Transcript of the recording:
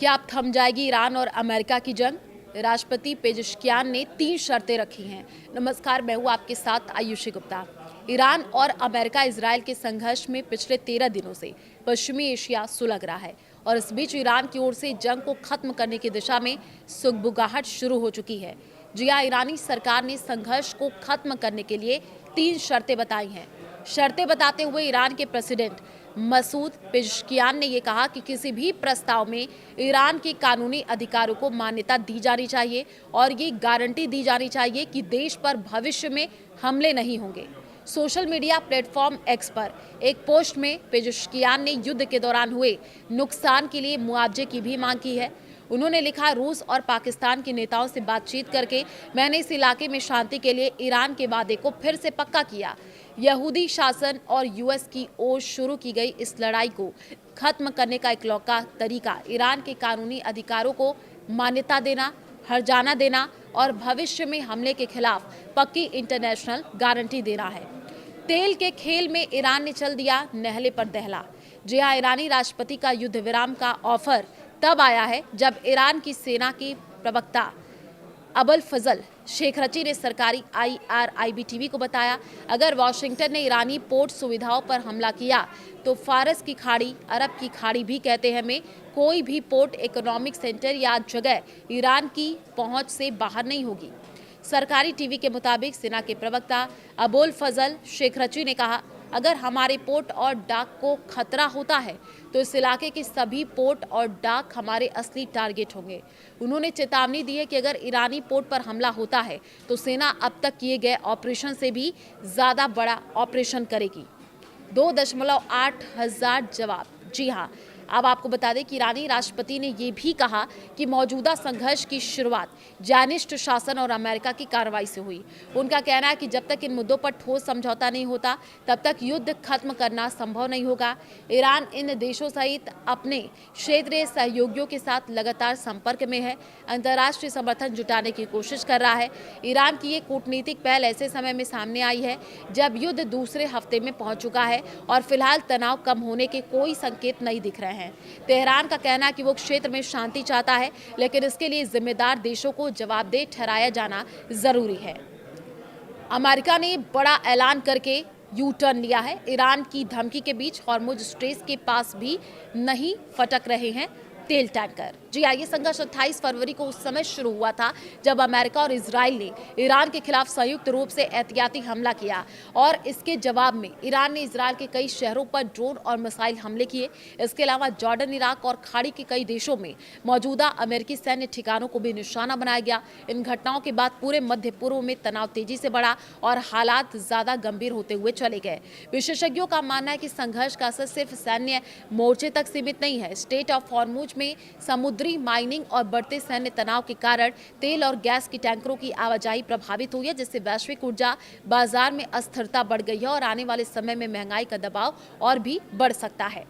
क्या अब थम जाएगी ईरान और अमेरिका की जंग? राष्ट्रपति पेजेश्कियान ने 3 शर्तें रखी हैं। नमस्कार, मैं हूँ आपके साथ आयुषी गुप्ता। ईरान और अमेरिका इजरायल के संघर्ष में पिछले 13 दिनों से पश्चिमी एशिया सुलग रहा है और इस बीच ईरान की ओर से जंग को खत्म करने की दिशा में सुगबुगाहट शुरू हो चुकी है। जी हाँ, ईरानी सरकार ने संघर्ष को खत्म करने के लिए 3 शर्तें बताई हैं। शर्तें बताते हुए ईरान के प्रेसिडेंट मसूद पेजेश्कियान ने यह कहा कि किसी भी प्रस्ताव में ईरान के कानूनी अधिकारों को मान्यता दी जानी चाहिए और ये गारंटी दी जानी चाहिए कि देश पर भविष्य में हमले नहीं होंगे। सोशल मीडिया प्लेटफॉर्म एक्स पर एक पोस्ट में पेजेश्कियान ने युद्ध के दौरान हुए नुकसान के लिए मुआवजे की भी मांग की है। उन्होंने लिखा, रूस और पाकिस्तान के नेताओं से बातचीत करके मैंने इस इलाके में शांति के लिए ईरान के वादे को फिर से पक्का किया। यहूदी शासन और यूएस की ओर शुरू की गई इस लड़ाई को खत्म करने का इकलौता तरीका ईरान के कानूनी अधिकारों को मान्यता देना, हर्जाना देना और भविष्य में हमले के खिलाफ पक्की इंटरनेशनल गारंटी देना है। तेल के खेल में ईरान ने चल दिया नहले पर दहला। जी हाँ, ईरानी राष्ट्रपति का युद्ध विराम का ऑफर तब आया है जब ईरान की सेना के प्रवक्ता अबुल फजल शेखरची ने सरकारी IRIB टीवी को बताया, अगर वाशिंगटन ने ईरानी पोर्ट सुविधाओं पर हमला किया तो फारस की खाड़ी, अरब की खाड़ी भी कहते हैं, में कोई भी पोर्ट, इकोनॉमिक सेंटर या जगह ईरान की पहुंच से बाहर नहीं होगी। सरकारी टीवी के मुताबिक सेना के प्रवक्ता अबुल फजल शेखरची ने कहा, अगर हमारे पोर्ट और डाक को खतरा होता है तो इस इलाके के सभी पोर्ट और डाक हमारे असली टारगेट होंगे। उन्होंने चेतावनी दी है कि अगर ईरानी पोर्ट पर हमला होता है तो सेना अब तक किए गए ऑपरेशन से भी ज़्यादा बड़ा ऑपरेशन करेगी। 2.8 हजार जवाब। जी हाँ, अब आपको बता दें कि ईरानी राष्ट्रपति ने यह भी कहा कि मौजूदा संघर्ष की शुरुआत ज़ायनिस्ट शासन और अमेरिका की कार्रवाई से हुई। उनका कहना है कि जब तक इन मुद्दों पर ठोस समझौता नहीं होता तब तक युद्ध खत्म करना संभव नहीं होगा। ईरान इन देशों सहित अपने क्षेत्रीय सहयोगियों के साथ लगातार संपर्क में है, अंतर्राष्ट्रीय समर्थन जुटाने की कोशिश कर रहा है। ईरान की ये कूटनीतिक पहल ऐसे समय में सामने आई है जब युद्ध दूसरे हफ्ते में पहुंच चुका है और फिलहाल तनाव कम होने के कोई संकेत नहीं दिख रहे हैं। तेहरान का कहना है कि वो क्षेत्र में शांति चाहता है, लेकिन इसके लिए जिम्मेदार देशों को जवाबदेह ठहराया जाना जरूरी है। अमेरिका ने बड़ा ऐलान करके यू टर्न लिया है। ईरान की धमकी के बीच हॉर्मुज स्ट्रेस के पास भी नहीं फटक रहे हैं तेल टैंकर। जी हाँ, ये संघर्ष 28 फरवरी को उस समय शुरू हुआ था जब अमेरिका और इजराइल ने ईरान के खिलाफ संयुक्त रूप से एहतियाती हमला किया और इसके जवाब में ईरान ने इजराइल के कई शहरों पर ड्रोन और मिसाइल हमले किए। इसके अलावा जॉर्डन, इराक और खाड़ी के कई देशों में मौजूदा अमेरिकी सैन्य ठिकानों को भी निशाना बनाया गया। इन घटनाओं के बाद पूरे मध्य पूर्व में तनाव तेजी से बढ़ा और हालात ज्यादा गंभीर होते हुए चले गए। विशेषज्ञों का मानना है कि संघर्ष का असर सिर्फ सैन्य मोर्चे तक सीमित नहीं है। स्टेट ऑफ हॉर्मुज में समुद्री माइनिंग और बढ़ते सैन्य तनाव के कारण तेल और गैस की टैंकरों की आवाजाही प्रभावित हुई है, जिससे वैश्विक ऊर्जा बाजार में अस्थिरता बढ़ गई है और आने वाले समय में महंगाई का दबाव और भी बढ़ सकता है।